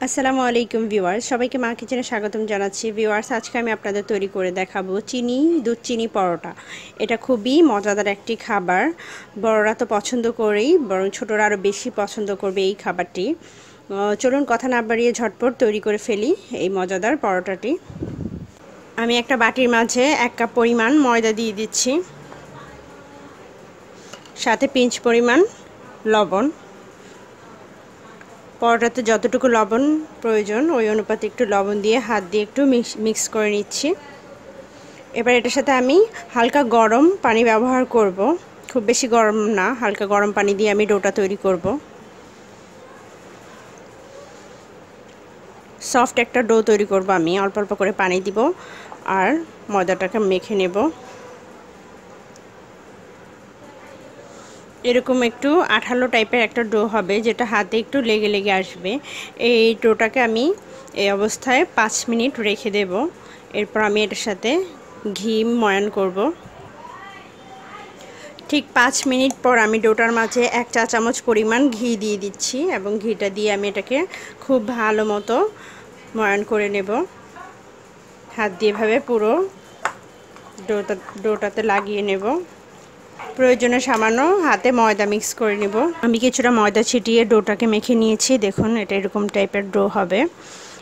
আসসালামু আলাইকুম ভিউয়ার্স, সবাইকে মা কিচেনে স্বাগতম জানাচ্ছি। ভিউয়ার্স, আজকে আমি আপনাদের তৈরি করে দেখাবো দুধ চিনি পরোটা। এটা খুবই মজাদার একটি খাবার। বড়রা তো পছন্দ করেই, বরং ছোটরা আরও বেশি পছন্দ করবে এই খাবারটি। চলুন কথা না বাড়িয়ে ঝটপট তৈরি করে ফেলি এই মজাদার পরোটাটি। আমি একটা বাটির মাঝে 1 কাপ পরিমাণ ময়দা দিয়ে দিচ্ছি, সাথে পিঞ্চ পরিমাণ লবণ। পরোটাতে যতটুকু লবণ প্রয়োজন ওই অনুপাতে একটু লবণ দিয়ে হাত দিয়ে একটু মিক্স করে নিচ্ছি। এবার এটার সাথে আমি হালকা গরম পানি ব্যবহার করব, খুব বেশি গরম না, হালকা গরম পানি দিয়ে আমি ডোটা তৈরি করব। সফট একটা ডো তৈরি করব। আমি অল্প অল্প করে পানি দিব আর ময়দাটাকে মেখে নেব। এরকম একটু আঠালো টাইপের একটা ডো হবে, যেটা হাতে একটু লেগে লেগে আসবে। এই ডোটাকে আমি এই অবস্থায় 5 মিনিট রেখে দেব। এরপর আমি এটার সাথে ঘি ময়ান করব। ঠিক 5 মিনিট পর আমি ডোটার মাঝে 1 চা চামচ পরিমাণ ঘি দিয়ে দিচ্ছি এবং ঘিটা দিয়ে আমি এটাকে খুব ভালো মতো ময়ান করে নেব। হাত দিয়ে এভাবে পুরো ডোটাতে লাগিয়ে নেব। প্রয়োজনে সামান্য হাতে ময়দা মিক্স করে নেব। আমি কিছুটা ময়দা ছিটিয়ে ডোটাকে মেখে নিয়েছি। দেখুন, এটা এরকম টাইপের ডো হবে।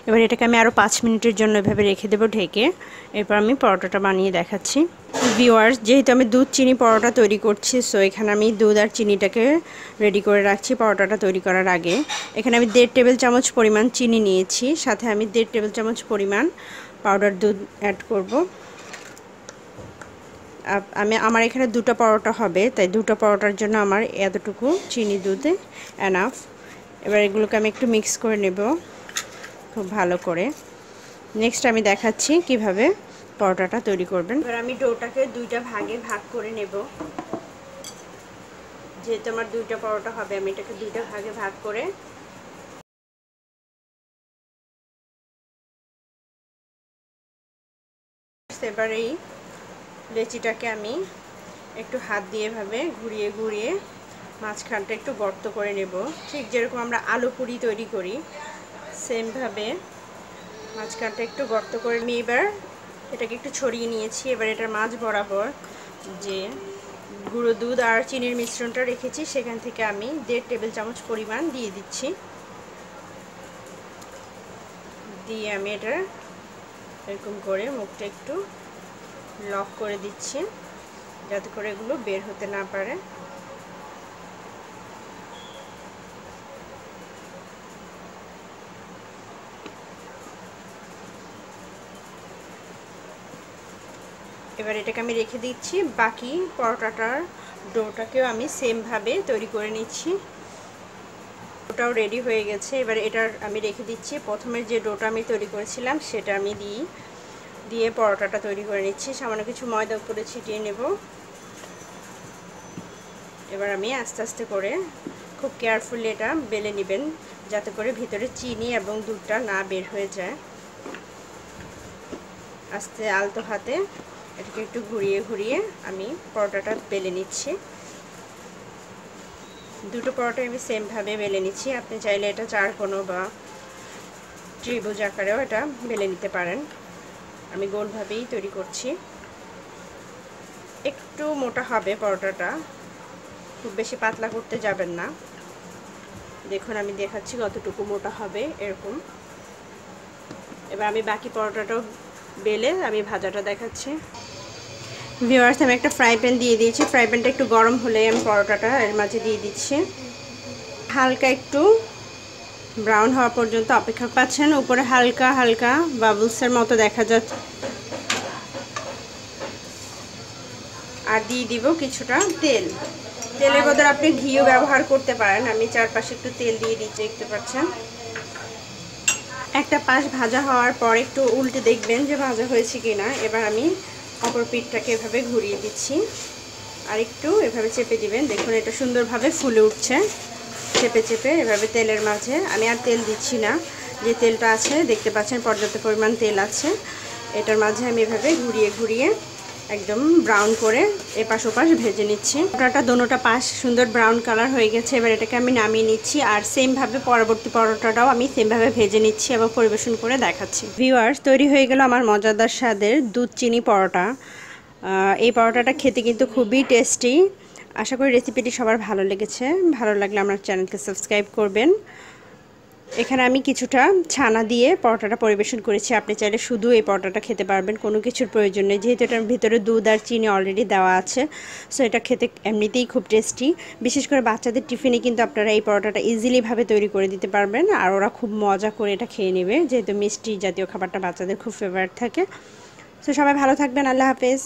এবার এটাকে আমি আরও 5 মিনিটের জন্য এভাবে রেখে দেবো ঢেকে। এরপর আমি পরোটাটা বানিয়ে দেখাচ্ছি। ভিউয়ার্স, যেহেতু আমি দুধ চিনি পরোটা তৈরি করছি, সো এখানে আমি দুধ আর চিনিটাকে রেডি করে রাখছি পরোটাটা তৈরি করার আগে। এখানে আমি 1.5 টেবিল চামচ পরিমাণ চিনি নিয়েছি, সাথে আমি 1.5 টেবিল চামচ পরিমাণ পাউডার দুধ অ্যাড করব। আমার এখানে 2টা পরোটা হবে, তাই 2টা পরোটার জন্য আমার এতটুকু চিনি দুধে এনাফ। এবার এগুলোকে আমি একটু মিক্স করে নেব খুব ভালো করে। নেক্সট আমি দেখাচ্ছি কিভাবে পরোটাটা তৈরি করবেন। এবার আমি ডোটাকে 2টা ভাগে ভাগ করে নেব। যেহেতু আমার 2টা পরোটা হবে, আমি এটাকে 2টা ভাগে ভাগ করে এবার এই লেচিটাকে আমি একটু হাত দিয়ে এভাবে ঘুরিয়ে ঘুরিয়ে মাঝখানটা একটু গর্ত করে নেব। ঠিক যেরকম আমরা আলু পুরি তৈরি করি সেমভাবে মাঝখানটা একটু গর্ত করে নিয়ে এবার এটাকে একটু ছড়িয়ে নিয়েছি। এবার এটার মাঝ বরাবর যে গুঁড়ো দুধ আর চিনির মিশ্রণটা রেখেছি সেখান থেকে আমি 1.5 টেবিল চামচ পরিমাণ দিয়ে দিচ্ছি। দিয়ে আমি এটা এরকম করে মুখটা একটু লক করে দিচ্ছি যাতে করে এগুলো বের হতে না পারে। এবার এটাকে আমি রেখে দিচ্ছি। বাকি পরোটাটার ডোটাকেও আমি সেমভাবে তৈরি করে নিচ্ছি। ডোটাও রেডি হয়ে গেছে। এবার এটার আমি রেখে দিচ্ছি। প্রথমে যে ডোটা আমি তৈরি করেছিলাম সেটা আমি দিয়ে পরোটাটা তৈরি করে নিচ্ছি। সামান্য কিছু ময়দা উপরে ছিটিয়ে নেব। এবার আমি আস্তে আস্তে করে খুব কেয়ারফুলি এটা বেলে নেবেন যাতে করে ভিতরে চিনি এবং দুধটা না বের হয়ে যায়। আস্তে আলতো হাতে এটাকে একটু ঘুরিয়ে ঘুরিয়ে আমি পরোটাটা বেলে নিচ্ছি। 2টো পরোটা আমি সেমভাবে বেলে নিচ্ছি। আপনি চাইলে এটা চারকোণ বা ত্রিভুজ আকারেও এটা বেলে নিতে পারেন। আমি গোলভাবেই তৈরি করছি। একটু মোটা হবে পরোটাটা, খুব বেশি পাতলা করতে যাবেন না। দেখুন, আমি দেখাচ্ছি কতটুকু মোটা হবে এরকম। এবার আমি বাকি পরোটাটাও বেলে আমি ভাজাটা দেখাচ্ছি। ভিউয়ার্স, আমি একটা ফ্রাই প্যান দিয়ে দিয়েছি। ফ্রাই প্যানটা একটু গরম হলে আমি পরোটাটা এর মাঝে দিয়ে দিচ্ছি। হালকা একটু ব্রাউন হওয়া পর্যন্ত অপেক্ষা পাচ্ছেন। উপরে হালকা হালকা বাবলসের মতো দেখা যাচ্ছে। আর দিয়ে দিব কিছুটা তেল। তেলের বদলে আপনি ঘিও ব্যবহার করতে পারেন। আমি চারপাশে একটু তেল দিয়ে দিচ্ছি, দেখতে পাচ্ছেন। একটা পাশ ভাজা হওয়ার পর একটু উল্টে দেখবেন যে ভাজা হয়েছে কিনা। এবার আমি অপর পিঠটাকে এভাবে ঘুরিয়ে দিচ্ছি আর একটু এভাবে চেপে দিবেন। দেখুন, এটা সুন্দরভাবে ফুলে উঠছে চেপে চেপে এভাবে তেলের মাঝে। আমি আর তেল দিচ্ছি না, যে তেলটা আছে দেখতে পাচ্ছেন পর্যাপ্ত পরিমাণ তেল আছে। এটার মাঝে আমি এভাবে ঘুরিয়ে ঘুরিয়ে একদম ব্রাউন করে এপাশ ওপাশ ভেজে নিচ্ছি। পরোটাটা দোনোটা পাশ সুন্দর ব্রাউন কালার হয়ে গেছে। এবার এটাকে আমি নামিয়ে নিচ্ছি আর সেমভাবে পরবর্তী পরোটাটাও আমি সেমভাবে ভেজে নিচ্ছি এবং পরিবেশন করে দেখাচ্ছি। ভিউয়ার্স, তৈরি হয়ে গেল আমার মজাদার স্বাদের দুধ চিনি পরোটা। এই পরোটাটা খেতে কিন্তু খুবই টেস্টি। আশা করি রেসিপিটি সবার ভালো লেগেছে। ভালো লাগলে আমার চ্যানেলকে সাবস্ক্রাইব করবেন। এখানে আমি কিছুটা ছানা দিয়ে পরোটাটা পরিবেশন করেছি। আপনি চাইলে শুধু এই পরোটাটা খেতে পারবেন, কোনো কিছুর প্রয়োজন নেই, যেহেতু এটার ভিতরে দুধ আর চিনি অলরেডি দেওয়া আছে। সো এটা খেতে এমনিতেই খুব টেস্টি। বিশেষ করে বাচ্চাদের টিফিনে কিন্তু আপনারা এই পরোটাটা ইজিলিভাবে তৈরি করে দিতে পারবেন, আর ওরা খুব মজা করে এটা খেয়ে নেবে, যেহেতু মিষ্টি জাতীয় খাবারটা বাচ্চাদের খুব ফেভারিট থাকে। সো সবাই ভালো থাকবেন। আল্লাহ হাফেজ।